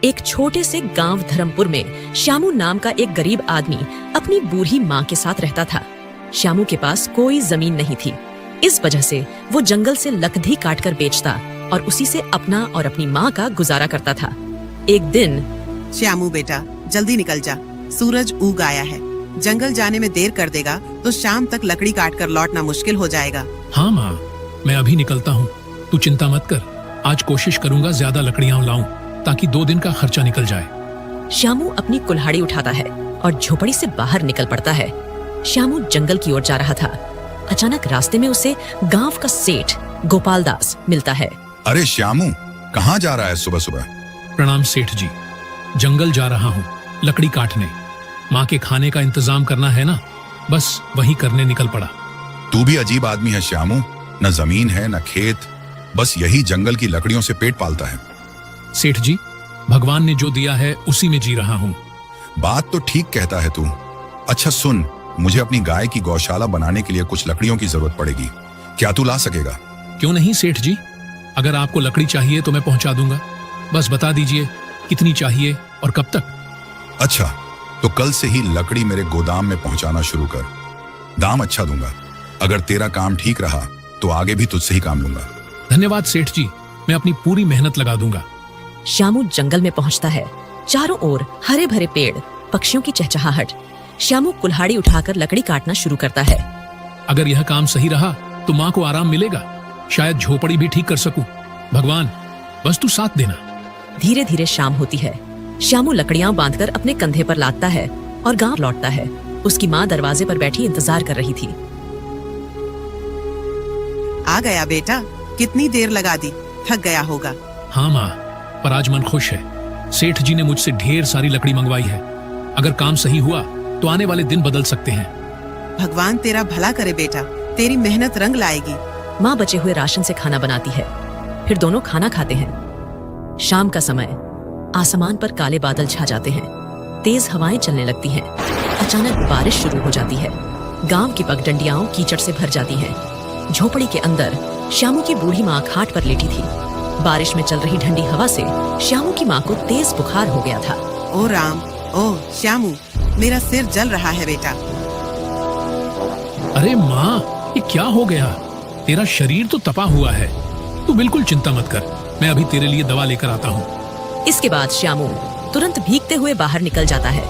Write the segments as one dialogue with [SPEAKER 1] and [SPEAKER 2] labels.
[SPEAKER 1] एक छोटे से गांव धर्मपुर में श्यामू नाम का एक गरीब आदमी अपनी बूढ़ी माँ के साथ रहता था। श्यामू के पास कोई जमीन नहीं थी। इस वजह से वो जंगल से लकड़ी काटकर बेचता और उसी से अपना और अपनी माँ का गुजारा करता था। एक दिन,
[SPEAKER 2] श्यामू बेटा, जल्दी निकल जा, सूरज उग आया है। जंगल जाने में देर कर देगा तो शाम तक लकड़ी काट कर लौटना मुश्किल हो जाएगा।
[SPEAKER 3] हाँ माँ, मैं अभी निकलता हूँ, तू चिंता मत कर। आज कोशिश करूंगा ज्यादा लकड़ियाँ लाऊं ताकि 2 दिन का खर्चा निकल जाए।
[SPEAKER 1] श्यामू अपनी कुल्हाड़ी उठाता है और झोपड़ी से बाहर निकल पड़ता है। श्यामू जंगल की ओर जा रहा था। अचानक रास्ते में उसे गांव का सेठ गोपाल दास मिलता है।
[SPEAKER 4] अरे श्यामू, कहाँ जा रहा है सुबह सुबह?
[SPEAKER 3] प्रणाम सेठ जी, जंगल जा रहा हूँ लकड़ी काटने। माँ के खाने का इंतजाम करना है ना, बस वही करने निकल पड़ा।
[SPEAKER 4] तू भी अजीब आदमी है श्यामू, न जमीन है न खेत, बस यही जंगल की लकड़ियों से पेट पालता है।
[SPEAKER 3] सेठ जी, भगवान ने जो दिया है उसी में जी रहा हूँ।
[SPEAKER 4] बात तो ठीक कहता है तू। अच्छा सुन, मुझे अपनी गाय की गौशाला बनाने के लिए कुछ लकड़ियों की जरूरत पड़ेगी। क्या तू ला सकेगा?
[SPEAKER 3] क्यों नहीं सेठ जी, अगर आपको लकड़ी चाहिए तो मैं पहुंचा दूंगा। बस बता दीजिए कितनी चाहिए और कब तक।
[SPEAKER 4] अच्छा, तो कल से ही लकड़ी मेरे गोदाम में पहुंचाना शुरू कर। दाम अच्छा दूंगा। अगर तेरा काम ठीक रहा तो आगे भी तुझसे ही काम लूंगा।
[SPEAKER 3] धन्यवाद सेठ जी, मैं अपनी पूरी मेहनत लगा दूंगा।
[SPEAKER 1] श्यामू जंगल में पहुंचता है। चारों ओर हरे भरे पेड़, पक्षियों की चहचहाहट। श्यामू कुल्हाड़ी उठाकर लकड़ी काटना शुरू करता है।
[SPEAKER 3] अगर यह काम सही रहा तो माँ को आराम मिलेगा, शायद झोपड़ी भी ठीक कर सकूं। भगवान, बस तू साथ देना।
[SPEAKER 1] धीरे धीरे शाम होती है। श्यामू लकड़ियां बांधकर अपने कंधे पर लादता है और गांव लौटता है। उसकी माँ दरवाजे पर बैठी इंतजार कर रही थी।
[SPEAKER 2] आ गया बेटा, कितनी देर लगा दी, थक गया होगा।
[SPEAKER 3] हाँ माँ, पर आज मन खुश है। सेठ जी ने मुझसे ढेर सारी लकड़ी मंगवाई है। अगर काम सही हुआ तो आने वाले दिन बदल सकते हैं।
[SPEAKER 2] भगवान तेरा भला करे बेटा, तेरी मेहनत रंग लाएगी।
[SPEAKER 1] माँ बचे हुए राशन से खाना बनाती है। फिर दोनों खाना खाते हैं। शाम का समय, आसमान पर काले बादल छा जाते हैं। तेज हवाएं चलने लगती हैं। अचानक बारिश शुरू हो जाती है। गांव की पगडंडियां कीचड़ से भर जाती हैं। झोपड़ी के अंदर श्यामू की बूढ़ी माँ खाट पर लेटी थी। बारिश में चल रही ठंडी हवा से श्यामू की माँ को तेज बुखार हो गया था।
[SPEAKER 2] ओ राम, ओ श्यामू, मेरा सिर जल रहा है बेटा।
[SPEAKER 3] अरे माँ, ये क्या हो गया? तेरा शरीर तो तपा हुआ है। तू बिल्कुल चिंता मत कर, मैं अभी तेरे लिए दवा लेकर आता हूँ।
[SPEAKER 1] इसके बाद श्यामू तुरंत भीगते हुए बाहर निकल जाता है।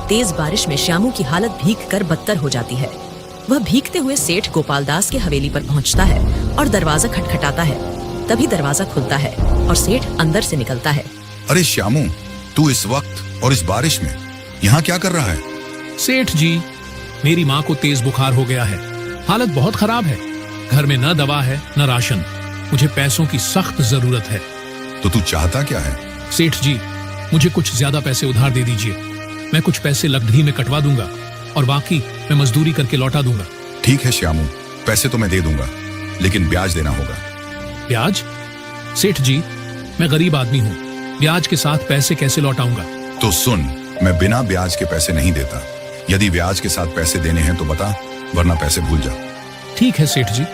[SPEAKER 1] तेज बारिश में श्यामू की हालत भीगकर बदतर हो जाती है। वह भीगते हुए सेठ गोपाल दास के हवेली पर पहुंचता है और दरवाजा खटखटाता है। तभी दरवाजा खुलता है और सेठ अंदर से निकलता है।
[SPEAKER 4] अरे श्यामू, तू इस वक्त और इस बारिश में यहाँ क्या कर रहा है?
[SPEAKER 3] सेठ जी, मेरी माँ को तेज बुखार हो गया है। हालत बहुत खराब है। घर में न दवा है न राशन। मुझे पैसों की सख्त जरूरत है।
[SPEAKER 4] तो तू चाहता क्या है?
[SPEAKER 3] सेठ जी, मुझे कुछ ज्यादा पैसे उधार दे दीजिए। मैं कुछ पैसे लकड़ी में कटवा दूंगा और बाकी मैं मजदूरी करके लौटा दूंगा।
[SPEAKER 4] ठीक है श्यामू, पैसे तो मैं दे दूंगा, लेकिन ब्याज देना होगा।
[SPEAKER 3] ब्याज? सेठ जी, मैं गरीब आदमी हूँ, ब्याज के साथ पैसे कैसे लौटाऊंगा?
[SPEAKER 4] तो सुन, मैं बिना ब्याज के पैसे नहीं देता। यदि ब्याज के साथ पैसे देने हैं तो बता, वरना पैसे भूल जा।
[SPEAKER 3] ठीक है सेठ जी,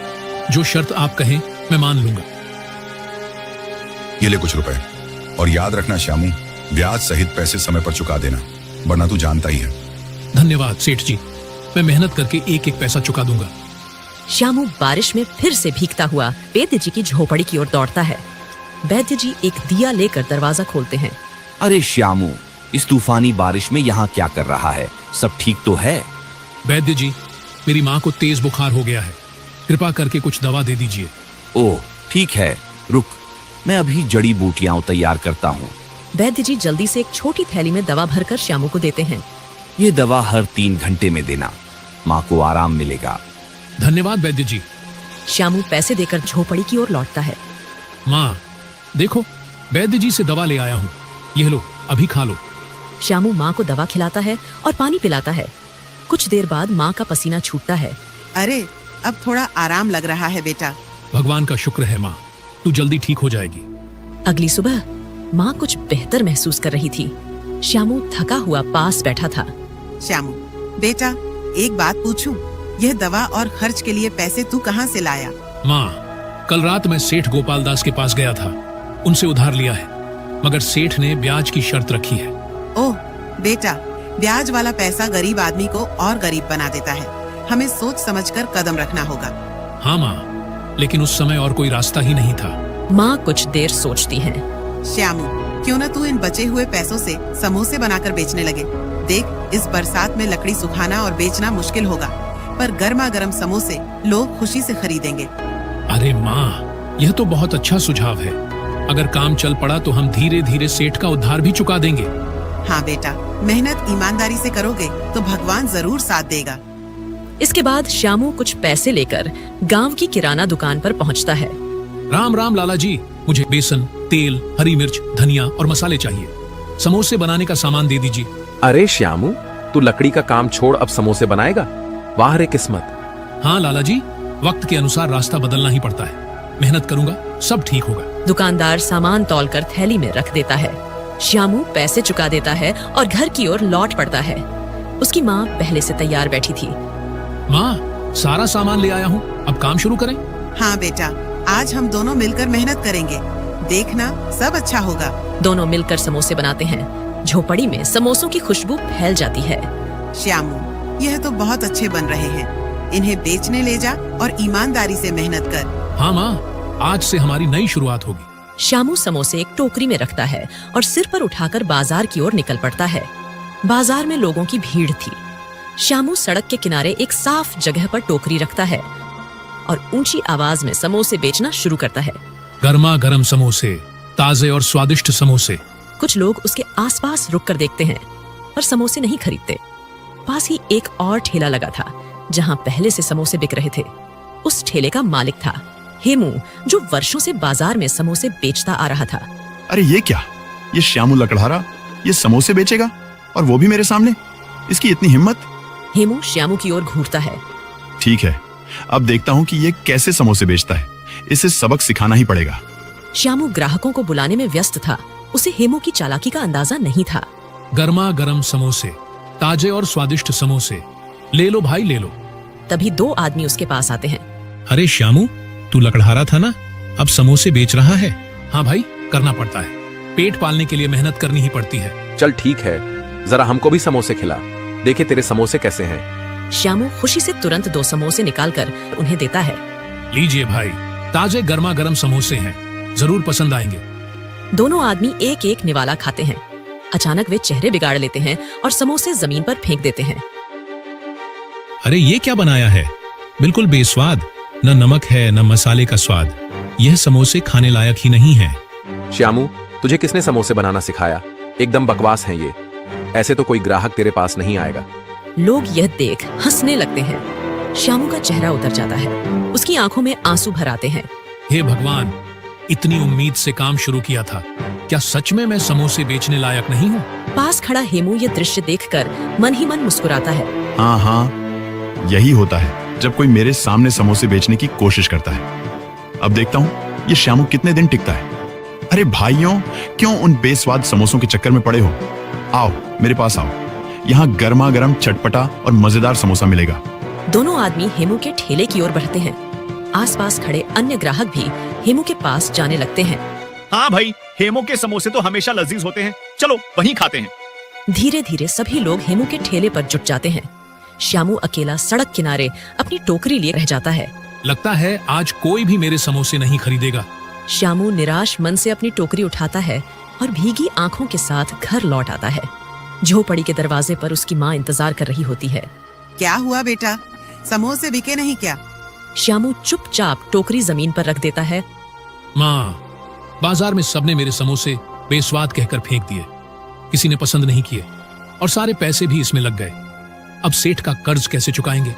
[SPEAKER 3] जो शर्त आप कहें मैं मान लूंगा।
[SPEAKER 4] ये ले कुछ रुपए, और याद रखना श्यामू, ब्याज सहित पैसे समय पर चुका देना, वरना तू जानता ही है।
[SPEAKER 3] धन्यवाद सेठ जी, मैं मेहनत करके एक एक पैसा चुका दूंगा।
[SPEAKER 1] श्यामू बारिश में फिर से भीगता हुआ वैद्य जी की झोपड़ी की ओर दौड़ता है। वैद्य जी एक दिया लेकर दरवाजा खोलते हैं।
[SPEAKER 5] अरे श्यामू, इस तूफानी बारिश में यहाँ क्या कर रहा है? सब ठीक तो है?
[SPEAKER 3] वैद्य जी, मेरी माँ को तेज बुखार हो गया है, कृपा करके कुछ दवा दे दीजिए।
[SPEAKER 5] ओह ठीक है, रुक, मैं अभी जड़ी बूटियां तैयार करता हूँ।
[SPEAKER 1] वैद्य जी जल्दी से एक छोटी थैली में दवा भरकर श्यामू को देते हैं।
[SPEAKER 5] ये दवा हर 3 घंटे में देना, माँ को आराम मिलेगा।
[SPEAKER 3] धन्यवाद वैद्य जी।
[SPEAKER 1] श्यामू पैसे देकर झोपड़ी की ओर लौटता है।
[SPEAKER 3] माँ देखो, वैद्य जी से दवा ले आया हूँ, ये लो, अभी खा लो।
[SPEAKER 1] श्यामू माँ को दवा खिलाता है और पानी पिलाता है। कुछ देर बाद माँ का पसीना छूटता है।
[SPEAKER 2] अरे, अब थोड़ा आराम लग रहा है बेटा।
[SPEAKER 3] भगवान का शुक्र है माँ, तू जल्दी ठीक हो जाएगी।
[SPEAKER 1] अगली सुबह माँ कुछ बेहतर महसूस कर रही थी। श्यामू थका हुआ पास बैठा था।
[SPEAKER 2] श्यामू बेटा, एक बात पूछूं? यह दवा और खर्च के लिए पैसे तू कहाँ से लाया?
[SPEAKER 3] माँ, कल रात मैं सेठ गोपाल दास के पास गया था, उनसे उधार लिया है। मगर सेठ ने ब्याज की शर्त रखी है।
[SPEAKER 2] ओह बेटा, ब्याज वाला पैसा गरीब आदमी को और गरीब बना देता है। हमें सोच समझकर कदम रखना होगा।
[SPEAKER 3] हाँ माँ, लेकिन उस समय और कोई रास्ता ही नहीं था।
[SPEAKER 1] माँ कुछ देर सोचती हैं।
[SPEAKER 2] श्यामू, क्यों न तू इन बचे हुए पैसों से समोसे बनाकर बेचने लगे। देख, इस बरसात में लकड़ी सुखाना और बेचना मुश्किल होगा, पर गर्मा गर्म समोसे लोग खुशी से खरीदेंगे।
[SPEAKER 3] अरे माँ, यह तो बहुत अच्छा सुझाव है। अगर काम चल पड़ा तो हम धीरे धीरे सेठ का उद्धार भी चुका देंगे।
[SPEAKER 2] हाँ बेटा, मेहनत ईमानदारी से करोगे तो भगवान जरूर साथ देगा।
[SPEAKER 1] इसके बाद श्यामू कुछ पैसे लेकर गांव की किराना दुकान पर पहुंचता है।
[SPEAKER 3] राम राम लाला जी, मुझे बेसन, तेल, हरी मिर्च, धनिया और मसाले चाहिए। समोसे बनाने का सामान दे दीजिए।
[SPEAKER 6] अरे श्यामू, तू लकड़ी का काम छोड़ अब समोसे बनाएगा? वाह रे किस्मत।
[SPEAKER 3] हाँ लाला जी, वक्त के अनुसार रास्ता बदलना ही पड़ता है। मेहनत करूंगा, सब ठीक होगा।
[SPEAKER 1] दुकानदार सामान तौलकर थैली में रख देता है। श्यामू पैसे चुका देता है और घर की ओर लौट पड़ता है। उसकी माँ पहले से तैयार बैठी थी।
[SPEAKER 3] माँ, सारा सामान ले आया हूँ, अब काम शुरू करें।
[SPEAKER 2] हाँ बेटा, आज हम दोनों मिलकर मेहनत करेंगे। देखना, सब अच्छा होगा।
[SPEAKER 1] दोनों मिलकर समोसे बनाते हैं। झोपड़ी में समोसों की खुशबू फैल जाती है।
[SPEAKER 2] श्यामू, यह तो बहुत अच्छे बन रहे हैं। इन्हें बेचने ले जा और ईमानदारी से मेहनत कर।
[SPEAKER 3] हाँ माँ, आज से हमारी नई शुरुआत होगी।
[SPEAKER 1] श्यामू समोसे एक टोकरी में रखता है और सिर पर उठाकर बाजार की ओर निकल पड़ता है। बाजार में लोगों की भीड़ थी। श्यामू सड़क के किनारे एक साफ जगह पर टोकरी रखता है और ऊंची आवाज में समोसे बेचना शुरू करता है।
[SPEAKER 3] गर्मा गर्म समोसे, ताजे और स्वादिष्ट समोसे।
[SPEAKER 1] कुछ लोग उसके आसपास रुक कर देखते हैं, पर समोसे नहीं खरीदते। पास ही एक और ठेला लगा था, जहां पहले से समोसे बिक रहे थे। उस ठेले का मालिक था हेमू, जो वर्षों से बाजार में समोसे बेचता आ रहा था।
[SPEAKER 7] अरे ये क्या, ये श्यामू लकड़हारा ये समोसे बेचेगा, और वो भी मेरे सामने? इसकी इतनी हिम्मत।
[SPEAKER 1] हेमू श्यामू की ओर घूरता है।
[SPEAKER 7] ठीक है, अब देखता हूँ कि ये कैसे समोसे बेचता है। इसे सबक सिखाना ही पड़ेगा।
[SPEAKER 1] श्यामू ग्राहकों को बुलाने में व्यस्त था। उसे हेमू की चालाकी का अंदाजा नहीं था।
[SPEAKER 3] गर्मा गर्म समोसे, ताजे और स्वादिष्ट समोसे, ले लो भाई ले लो।
[SPEAKER 1] तभी दो आदमी उसके पास आते हैं।
[SPEAKER 3] अरे श्यामू, तू लकड़हारा था ना, अब समोसे बेच रहा है? हाँ भाई, करना पड़ता है। पेट पालने के लिए मेहनत करनी ही पड़ती है।
[SPEAKER 6] चल ठीक है, जरा हमको भी समोसे खिला। देखे तेरे समोसे कैसे हैं।
[SPEAKER 1] श्यामू खुशी से तुरंत दो समोसे निकालकर उन्हें देता है।
[SPEAKER 3] लीजिए भाई, ताजे गर्मा गर्म समोसे हैं, जरूर पसंद आएंगे।
[SPEAKER 1] दोनों आदमी एक एक निवाला खाते हैं। अचानक वे चेहरे बिगाड़ लेते हैं और समोसे जमीन पर फेंक देते हैं।
[SPEAKER 3] अरे ये क्या बनाया है, बिल्कुल बेस्वाद। न नमक है न मसाले का स्वाद। यह समोसे खाने लायक ही नहीं है।
[SPEAKER 6] श्यामू, तुझे किसने समोसे बनाना सिखाया? एकदम बकवास हैं ये। ऐसे तो कोई ग्राहक तेरे पास नहीं आएगा।
[SPEAKER 1] लोग यह देख हंसने लगते हैं। श्यामू का चेहरा उतर जाता है। उसकी आंखों में आंसू भर आते हैं।
[SPEAKER 3] हे भगवान, इतनी उम्मीद से काम शुरू किया था, क्या सच में मैं समोसे बेचने लायक नहीं हूँ?
[SPEAKER 1] पास खड़ा हेमू ये दृश्य देखकर मन ही मन मुस्कुराता है।
[SPEAKER 7] हाँ हाँ, यही होता है जब कोई मेरे सामने समोसे बेचने की कोशिश करता है। अब देखता हूँ ये श्यामू कितने दिन टिकता है। अरे भाइयों, क्यों उन बेस्वाद समोसों के चक्कर में पड़े हो? आओ मेरे पास आओ, यहाँ गर्मा गर्म चटपटा और मजेदार समोसा मिलेगा।
[SPEAKER 1] दोनों आदमी हेमू के ठेले की ओर बढ़ते हैं। आसपास खड़े अन्य ग्राहक भी हेमू के पास जाने लगते हैं।
[SPEAKER 8] हाँ भाई, हेमू के समोसे तो हमेशा लजीज होते हैं, चलो वहीं खाते हैं।
[SPEAKER 1] धीरे धीरे सभी लोग हेमू के ठेले पर जुट जाते हैं। श्यामू अकेला सड़क किनारे अपनी टोकरी लिए रह जाता है।
[SPEAKER 3] लगता है आज कोई भी मेरे समोसे नहीं खरीदेगा।
[SPEAKER 1] श्यामू निराश मन से अपनी टोकरी उठाता है और भीगी आंखों के साथ घर लौट आता है। झोपड़ी के दरवाजे पर उसकी माँ इंतजार कर रही होती है।
[SPEAKER 2] क्या हुआ बेटा, समोसे बिके नहीं क्या?
[SPEAKER 1] श्यामू चुपचाप टोकरी जमीन पर रख देता है।
[SPEAKER 3] माँ, बाजार में सबने मेरे समोसे बेस्वाद कहकर फेंक दिए। किसी ने पसंद नहीं किए और सारे पैसे भी इसमें लग गए। अब सेठ का कर्ज कैसे चुकाएंगे?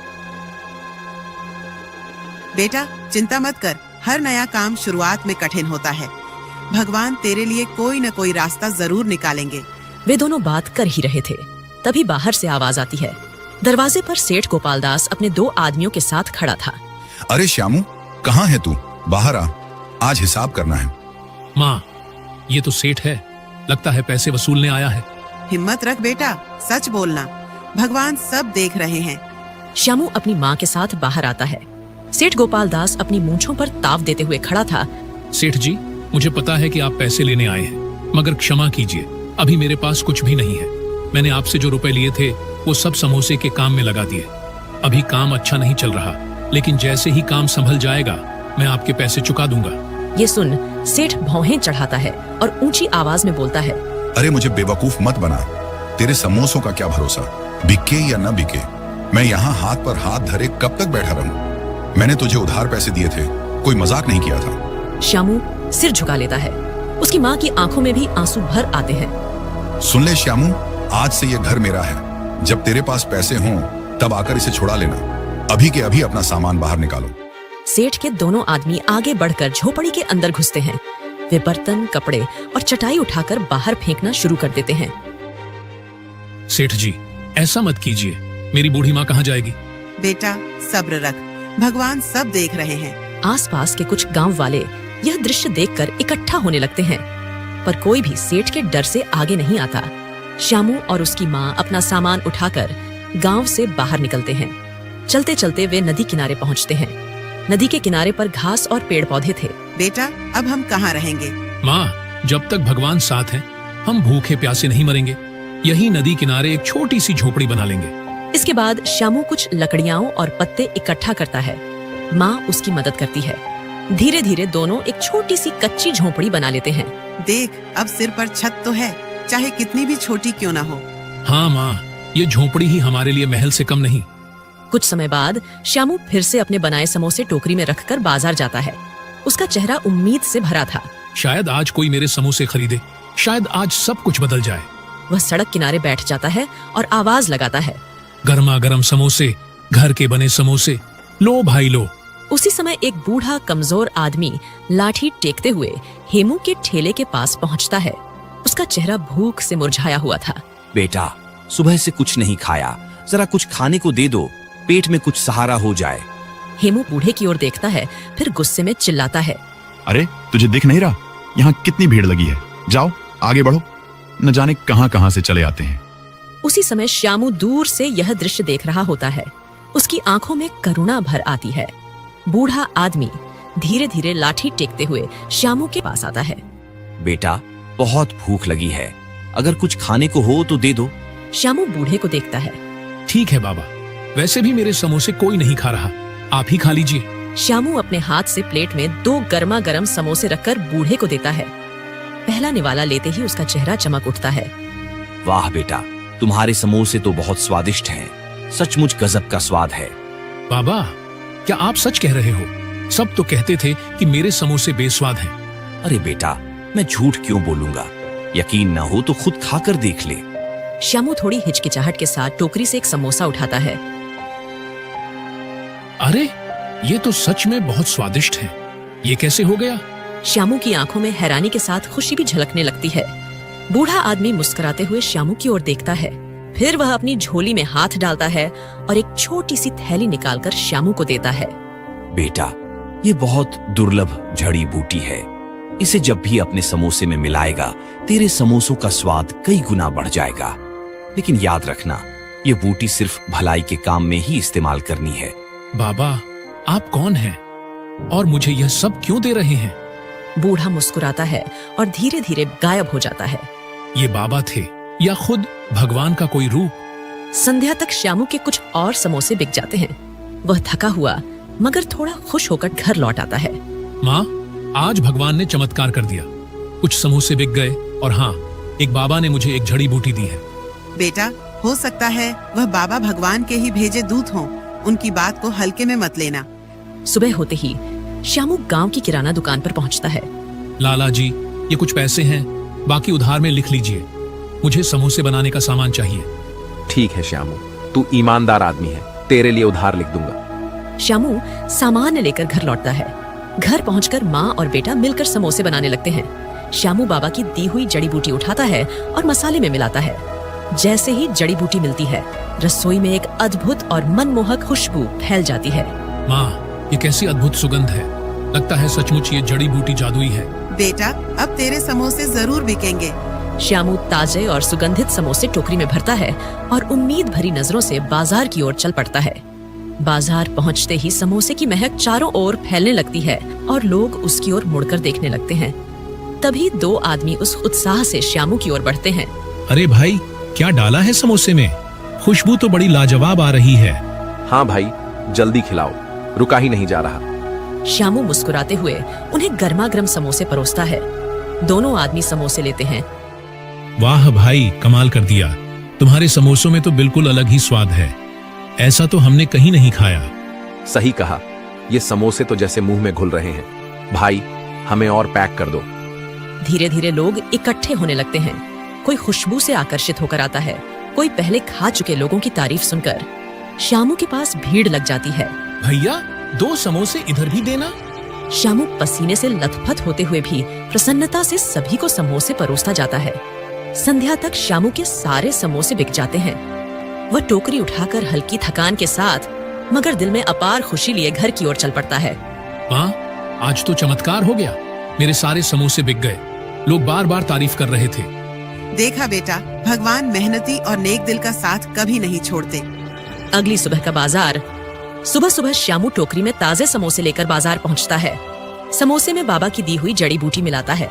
[SPEAKER 2] बेटा चिंता मत कर, हर नया काम शुरुआत में कठिन होता है। भगवान तेरे लिए कोई न कोई रास्ता जरूर निकालेंगे।
[SPEAKER 1] वे दोनों बात कर ही रहे थे, तभी बाहर से आवाज आती है। दरवाजे पर सेठ गोपाल दास अपने दो आदमियों के साथ खड़ा था।
[SPEAKER 4] अरे श्यामू, कहाँ है तू? बाहर आ, आज हिसाब करना है।
[SPEAKER 3] माँ, ये तो सेठ है, लगता है पैसे वसूलने आया है।
[SPEAKER 2] हिम्मत रख बेटा, सच बोलना, भगवान सब देख रहे हैं।
[SPEAKER 1] श्यामू अपनी माँ के साथ बाहर आता है। सेठ गोपाल दास अपनी मूंछों पर ताव देते हुए खड़ा था।
[SPEAKER 3] सेठ जी, मुझे पता है कि आप पैसे लेने आए हैं, मगर क्षमा कीजिए, अभी मेरे पास कुछ भी नहीं है। मैंने आपसे जो रुपए लिए थे वो सब समोसे के काम में लगा दिए। अभी काम अच्छा नहीं चल रहा, लेकिन जैसे ही काम संभल जाएगा मैं आपके पैसे चुका दूंगा।
[SPEAKER 1] ये सुन सेठ भौहें चढ़ाता है और ऊंची आवाज में बोलता है,
[SPEAKER 4] अरे मुझे बेवकूफ मत बना। तेरे समोसों का क्या भरोसा, बिके या न बिके। मैं यहाँ हाथ पर हाथ धरे कब तक बैठा रहूं? मैंने तुझे उधार पैसे दिए थे, कोई मजाक नहीं किया था।
[SPEAKER 1] श्यामू सिर झुका लेता है। उसकी माँ की आंखों में भी आंसू भर आते हैं।
[SPEAKER 4] सुन ले श्यामू, आज से ये घर मेरा है। जब तेरे पास पैसे हों तब आकर इसे छुड़ा लेना। अभी के अभी अपना सामान बाहर निकालो।
[SPEAKER 1] सेठ के दोनों आदमी आगे बढ़कर झोपड़ी के अंदर घुसते हैं। वे बर्तन, कपड़े और चटाई उठाकर बाहर फेंकना शुरू कर देते हैं।
[SPEAKER 3] सेठ जी, ऐसा मत कीजिए, मेरी बूढ़ी माँ कहाँ जाएगी?
[SPEAKER 2] बेटा सब्र रख, भगवान सब देख रहे हैं।
[SPEAKER 1] आसपास के कुछ गांव वाले यह दृश्य देखकर इकट्ठा होने लगते हैं, पर कोई भी सेठ के डर से आगे नहीं आता। श्यामू और उसकी माँ अपना सामान उठाकर गांव से बाहर निकलते हैं। चलते चलते वे नदी किनारे पहुंचते हैं। नदी के किनारे पर घास और पेड़ पौधे थे।
[SPEAKER 2] बेटा अब हम कहाँ रहेंगे?
[SPEAKER 3] माँ, जब तक भगवान साथ हैं, हम भूखे प्यासे नहीं मरेंगे। यही नदी किनारे एक छोटी सी झोपड़ी बना लेंगे।
[SPEAKER 1] इसके बाद श्यामू कुछ लकड़ियां और पत्ते इकट्ठा करता है। माँ उसकी मदद करती है। धीरे धीरे दोनों एक छोटी सी कच्ची झोपड़ी बना लेते हैं।
[SPEAKER 2] देख अब सिर पर छत तो है, चाहे कितनी भी छोटी क्यों ना हो।
[SPEAKER 3] हाँ माँ, ये झोपड़ी ही हमारे लिए महल से कम नहीं।
[SPEAKER 1] कुछ समय बाद श्यामू फिर से अपने बनाए समोसे टोकरी में रखकर बाजार जाता है। उसका चेहरा उम्मीद से भरा था।
[SPEAKER 3] शायद आज कोई मेरे समोसे खरीदे, शायद आज सब कुछ बदल जाए।
[SPEAKER 1] वह सड़क किनारे बैठ जाता है और आवाज लगाता है,
[SPEAKER 3] गर्मा गर्म समोसे, घर के बने समोसे, लो भाई लो।
[SPEAKER 1] उसी समय एक बूढ़ा कमजोर आदमी लाठी टेकते हुए हेमू के ठेले के पास पहुंचता है। उसका चेहरा भूख से मुरझाया हुआ था।
[SPEAKER 5] बेटा, सुबह से कुछ नहीं खाया, जरा कुछ खाने को दे दो, पेट में कुछ सहारा हो जाए।
[SPEAKER 1] हेमू बूढ़े की ओर देखता है, फिर गुस्से में चिल्लाता है,
[SPEAKER 7] अरे तुझे दिख नहीं रहा यहाँ कितनी भीड़ लगी है? जाओ आगे बढ़ो, न जाने कहां कहां से चले आते हैं।
[SPEAKER 1] उसी समय श्यामू दूर से यह दृश्य देख रहा होता है। उसकी आंखों में करुणा भर आती है। बूढ़ा आदमी धीरे धीरे लाठी टेकते हुए श्यामू के पास आता है।
[SPEAKER 5] बेटा, बहुत भूख लगी है, अगर कुछ खाने को हो तो दे दो।
[SPEAKER 1] श्यामू बूढ़े को देखता है।
[SPEAKER 3] ठीक है बाबा, वैसे भी मेरे समोसे कोई नहीं खा रहा, आप ही खा लीजिए।
[SPEAKER 1] श्यामू अपने हाथ से प्लेट में 2 गर्मा गर्म समोसे रखकर बूढ़े को देता है। पहला निवाला लेते ही उसका चेहरा चमक उठता है।
[SPEAKER 5] वाह बेटा, तुम्हारे समोसे तो बहुत स्वादिष्ट हैं, सचमुच गजब का स्वाद है।
[SPEAKER 3] बाबा, क्या आप सच कह रहे हो? सब तो कहते थे कि मेरे समोसे बेस्वाद हैं।
[SPEAKER 5] अरे बेटा, मैं झूठ क्यों बोलूंगा? यकीन न हो तो खुद खाकर देख ले।
[SPEAKER 1] श्यामू थोड़ी हिचकिचाहट के साथ टोकरी से एक समोसा उठाता है।
[SPEAKER 3] अरे, ये तो सच में बहुत स्वादिष्ट है। ये कैसे हो गया?
[SPEAKER 1] श्यामू की आंखों में हैरानी के साथ खुशी भी झलकने लगती है। बूढ़ा आदमी मुस्कुराते हुए श्यामू की ओर देखता है। फिर वह अपनी झोली में हाथ डालता है और एक छोटी सी थैली निकालकर श्यामू को देता है।
[SPEAKER 5] बेटा, ये बहुत दुर्लभ जड़ी बूटी है। इसे जब भी अपने समोसे में मिलाएगा, तेरे समोसों का स्वाद कई गुना बढ़ जाएगा। लेकिन याद रखना, ये बूटी सिर्फ भलाई के काम में ही इस्तेमाल करनी है।
[SPEAKER 3] बाबा, आप कौन हैं और मुझे यह सब क्यों दे रहे हैं?
[SPEAKER 1] बूढ़ा मुस्कुराता है और धीरे धीरे गायब हो जाता है।
[SPEAKER 3] ये बाबा थे या खुद भगवान का कोई रूप?
[SPEAKER 1] संध्या तक श्यामू के कुछ और समोसे बिक जाते हैं। वह थका हुआ मगर थोड़ा खुश होकर घर लौट आता है।
[SPEAKER 3] माँ, आज भगवान ने चमत्कार कर दिया। कुछ समोसे बिक गए और हाँ, एक बाबा ने मुझे एक जड़ी बूटी दी है।
[SPEAKER 2] बेटा, हो सकता है वह बाबा भगवान के ही भेजे दूत हों। उनकी बात को हल्के में मत लेना।
[SPEAKER 1] सुबह होते ही श्यामू गांव की किराना दुकान पर पहुंचता है।
[SPEAKER 3] लाला जी, ये कुछ पैसे हैं, बाकी उधार में लिख लीजिए। मुझे समोसे बनाने का सामान चाहिए।
[SPEAKER 6] ठीक है श्यामू, तू ईमानदार आदमी है, तेरे लिए उधार लिख दूंगा।
[SPEAKER 1] श्यामू सामान लेकर घर लौटता है। घर पहुंचकर माँ और बेटा मिलकर समोसे बनाने लगते हैं। श्यामू बाबा की दी हुई जड़ी बूटी उठाता है और मसाले में मिलाता है। जैसे ही जड़ी बूटी मिलती है, रसोई में एक अद्भुत और मनमोहक खुशबू फैल जाती है।
[SPEAKER 3] माँ, ये कैसी अद्भुत सुगंध है। लगता है सचमुच ये जड़ी बूटी जादुई है।
[SPEAKER 2] बेटा, अब तेरे समोसे जरूर बिकेंगे।
[SPEAKER 1] श्यामू ताजे और सुगंधित समोसे टोकरी में भरता है और उम्मीद भरी नजरों से बाजार की ओर चल पड़ता है। बाजार पहुंचते ही समोसे की महक चारों ओर फैलने लगती है और लोग उसकी ओर मुड़कर देखने लगते हैं। तभी दो आदमी उस उत्साह से श्यामू की ओर बढ़ते हैं।
[SPEAKER 3] अरे भाई, क्या डाला है समोसे में? खुशबू तो बड़ी लाजवाब आ रही है।
[SPEAKER 6] हाँ भाई, जल्दी खिलाओ, रुका ही नहीं जा रहा।
[SPEAKER 1] श्यामू मुस्कुराते हुए उन्हें गर्मा-गर्म समोसे परोसता है। दोनों आदमी समोसे लेते हैं।
[SPEAKER 3] वाह भाई, कमाल कर दिया। तुम्हारे समोसों में तो बिल्कुल अलग ही स्वाद है। ऐसा तो हमने कहीं नहीं खाया।
[SPEAKER 6] सही कहा, ये समोसे तो जैसे मुंह में घुल रहे हैं। भाई, हमें और पैक कर दो।
[SPEAKER 1] धीरे धीरे लोग इकट्ठे होने लगते हैं। कोई खुशबू से आकर्षित होकर आता है, कोई पहले खा चुके लोगों की तारीफ सुनकर। श्यामू के पास भीड़ लग जाती है।
[SPEAKER 3] भैया, 2 समोसे इधर भी देना।
[SPEAKER 1] श्यामू पसीने से लथपथ होते हुए भी प्रसन्नता से सभी को समोसे परोसता जाता है। संध्या तक श्यामू के सारे समोसे बिक जाते हैं। वह टोकरी उठाकर हल्की थकान के साथ मगर दिल में अपार खुशी लिए घर की ओर चल पड़ता है।
[SPEAKER 3] माँ, आज तो चमत्कार हो गया। मेरे सारे समोसे बिक गए। लोग बार बार तारीफ कर रहे थे।
[SPEAKER 2] देखा बेटा, भगवान मेहनती और नेक दिल का साथ कभी नहीं छोड़ते।
[SPEAKER 1] अगली सुबह का बाजार। सुबह सुबह श्यामू टोकरी में ताजे समोसे लेकर बाजार पहुंचता है। समोसे में बाबा की दी हुई जड़ी बूटी मिलाता है।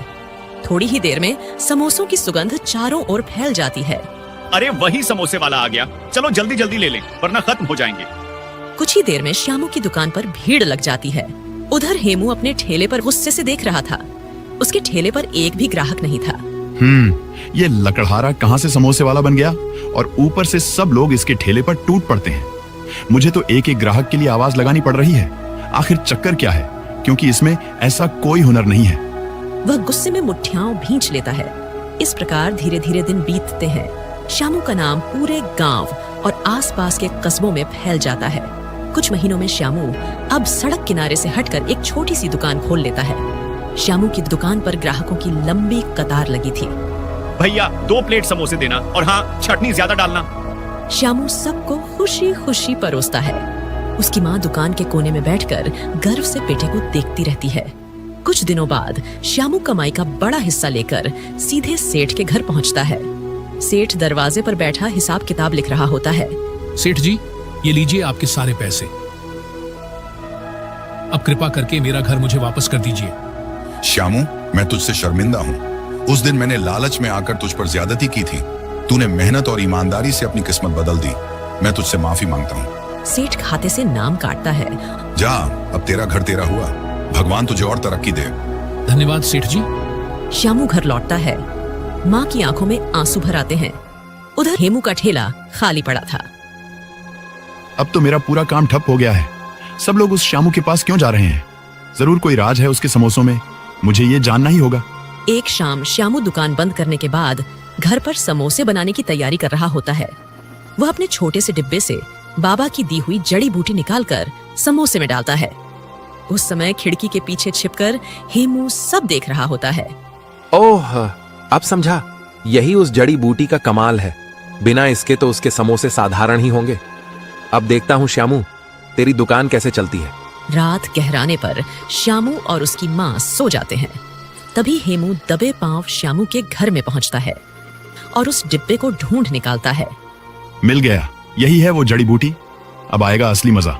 [SPEAKER 1] थोड़ी ही देर में समोसों की सुगंध चारों ओर फैल जाती है।
[SPEAKER 8] अरे वही समोसे वाला आ गया, चलो जल्दी जल्दी ले लें वरना खत्म हो जाएंगे।
[SPEAKER 1] कुछ ही देर में श्यामू की दुकान पर भीड़ लग जाती है। उधर हेमू अपने ठेले पर गुस्से से देख रहा था। उसके ठेले पर एक भी ग्राहक नहीं था।
[SPEAKER 7] ये लकड़हारा कहाँ से समोसे वाला बन गया और ऊपर से सब लोग इसके ठेले पर टूट पड़ते हैं। मुझे तो एक एक ग्राहक के लिए आवाज लगानी पड़ रही है। आखिर चक्कर क्या है, क्योंकि इसमें ऐसा कोई हुनर नहीं है।
[SPEAKER 1] वह गुस्से में मुट्ठियां भींच लेता है। इस प्रकार धीरे धीरे दिन बीतते हैं। श्यामू का नाम पूरे गांव और आसपास के कस्बों में फैल जाता है। कुछ महीनों में श्यामू अब सड़क किनारे से हटकर एक छोटी सी दुकान खोल लेता है। श्यामू की दुकान पर ग्राहकों की लंबी कतार लगी थी।
[SPEAKER 8] भैया 2 प्लेट समोसे देना और हाँ, चटनी ज्यादा डालना।
[SPEAKER 1] श्यामू सबको खुशी खुशी परोसता है। उसकी माँ दुकान के कोने में बैठकर गर्व से बेटे को देखती रहती है। कुछ दिनों बाद श्यामू कमाई का बड़ा हिस्सा लेकर सीधे सेठ के घर पहुंचता है। सेठ दरवाजे पर बैठा हिसाब किताब लिख रहा होता है।
[SPEAKER 3] सेठ जी, ये लीजिए आपके सारे पैसे। अब कृपा करके मेरा घर मुझे वापस कर दीजिए।
[SPEAKER 4] श्यामू, मैं तुझसे शर्मिंदा हूँ। उस दिन मैंने लालच में आकर तुझ पर ज्यादती की थी। तूने मेहनत और ईमानदारी से अपनी किस्मत बदल दी। मैं तुझसे माफी मांगता हूँ।
[SPEAKER 1] सेठ खाते से नाम काटता है।
[SPEAKER 4] जा, अब तेरा घर तेरा हुआ। भगवान तुझे और तरक्की दे।
[SPEAKER 3] धन्यवाद सेठ जी।
[SPEAKER 1] श्यामू घर लौटता है। माँ की आंखों में आंसू भर आते हैं। उधर हेमू का ठेला खाली पड़ा था।
[SPEAKER 7] अब तो मेरा पूरा काम ठप हो गया है। सब लोग उस श्यामू के पास क्यों जा रहे हैं? जरूर कोई राज है उसके समोसों में। मुझे ये जानना ही होगा।
[SPEAKER 1] एक शाम श्यामू दुकान बंद करने के बाद घर पर समोसे बनाने की तैयारी कर रहा होता है। वह अपने छोटे से डिब्बे से बाबा की दी हुई जड़ी बूटी निकालकर समोसे में डालता है। उस समय खिड़की के पीछे छिपकर हेमू सब देख रहा होता है।
[SPEAKER 6] ओह, अब समझा, यही उस जड़ी बूटी का कमाल है। बिना इसके तो उसके समोसे साधारण ही होंगे। अब देखता हूँ श्यामू, तेरी दुकान कैसे चलती है।
[SPEAKER 1] रात गहराने पर श्यामू और उसकी माँ सो जाते हैं। तभी हेमू दबे पांव श्यामू के घर में पहुंचता है और उस डिब्बे को ढूंढ निकालता है।
[SPEAKER 7] मिल गया, यही है वो जड़ी बूटी। अब आएगा असली मजा।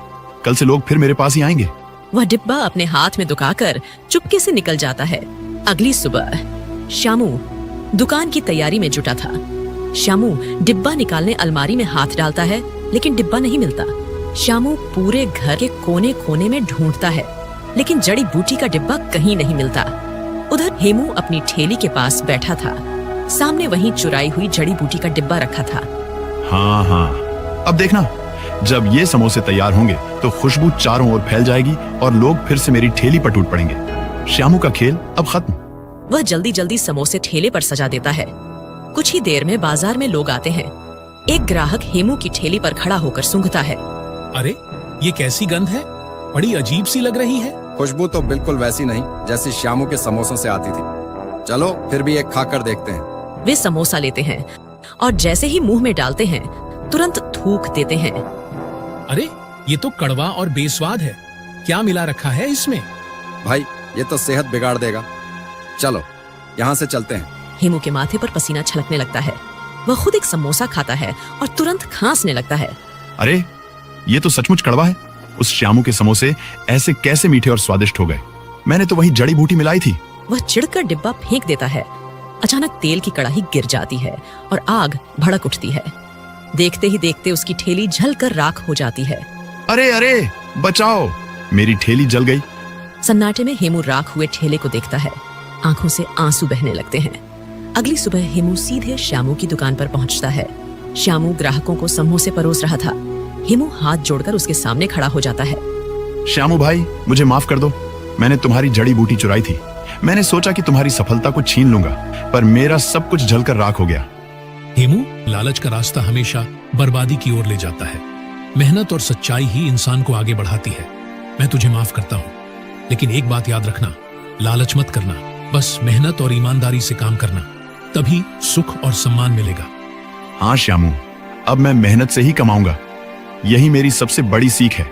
[SPEAKER 7] कल से लोग फिर मेरे पास ही आएंगे।
[SPEAKER 1] वह डिब्बा अपने हाथ में दुकाकर चुपके से निकल जाता है। अगली सुबह श्यामू दुकान की तैयारी में जुटा था। श्यामू डिब्बा निकालने अलमारी में हाथ डालता है, लेकिन डिब्बा नहीं मिलता। श्यामू पूरे घर के कोने कोने में ढूंढता है, लेकिन जड़ी बूटी का डिब्बा कहीं नहीं मिलता। उधर हेमू अपनी ठेली के पास बैठा था। सामने वहीं चुराई हुई जड़ी बूटी का डिब्बा रखा था।
[SPEAKER 7] हाँ, अब देखना, जब ये समोसे तैयार होंगे तो खुशबू चारों ओर फैल जाएगी और लोग फिर से मेरी ठेली पर टूट पड़ेंगे। श्यामू का खेल अब खत्म।
[SPEAKER 1] वह जल्दी जल्दी समोसे ठेले पर सजा देता है। कुछ ही देर में बाजार में लोग आते हैं। एक ग्राहक हेमू की ठेली पर खड़ा होकर सूंघता है।
[SPEAKER 3] अरे, ये कैसी गंध है? बड़ी अजीब सी लग रही है।
[SPEAKER 9] खुशबू तो बिल्कुल वैसी नहीं जैसी श्यामू के समोसों से आती थी। चलो फिर भी एक खाकर देखते हैं।
[SPEAKER 1] वे समोसा लेते हैं और जैसे ही मुंह में डालते हैं तुरंत थूक देते हैं।
[SPEAKER 3] अरे, ये तो कड़वा और बेस्वाद है। क्या मिला रखा है इसमें?
[SPEAKER 9] भाई, ये तो सेहत बिगाड़ देगा। चलो यहाँ से चलते हैं।
[SPEAKER 1] हेमू के माथे पर पसीना छलकने लगता है। वह खुद एक समोसा खाता है और तुरंत खांसने लगता है।
[SPEAKER 7] अरे, ये तो सचमुच कड़वा है। उस श्यामू के समोसे ऐसे कैसे मीठे और स्वादिष्ट हो गए? मैंने तो वही जड़ी बूटी मिलाई थी।
[SPEAKER 1] वह चिढ़कर डिब्बा फेंक देता है। अचानक तेल की कड़ाही गिर जाती है और आग भड़क उठती है। देखते ही देखते उसकी ठेली जलकर राख हो जाती है।
[SPEAKER 7] अरे अरे बचाओ, मेरी ठेली जल गई।
[SPEAKER 1] सन्नाटे में हेमू राख हुए ठेले को देखता है। आंखों से आंसू बहने लगते हैं। अगली सुबह हेमू सीधे श्यामू की दुकान पर पहुंचता है। श्यामू ग्राहकों को समोसे परोस रहा था। हेमू हाथ जोड़कर उसके सामने खड़ा हो जाता है।
[SPEAKER 7] श्यामू भाई, मुझे माफ कर दो। मैंने तुम्हारी जड़ी बूटी चुराई थी। मैंने सोचा कि तुम्हारी सफलता को छीन लूंगा, पर मेरा सब कुछ जलकर राख हो गया।
[SPEAKER 3] हेमू, लालच का रास्ता हमेशा बर्बादी की ओर ले जाता है। मेहनत और सच्चाई ही इंसान को आगे बढ़ाती है। मैं तुझे माफ करता हूँ, लेकिन एक बात याद रखना, लालच मत करना। बस मेहनत और ईमानदारी से काम करना, तभी सुख और सम्मान मिलेगा।
[SPEAKER 7] हाँ श्यामू, अब मैं मेहनत से ही कमाऊंगा। यही मेरी सबसे बड़ी सीख है।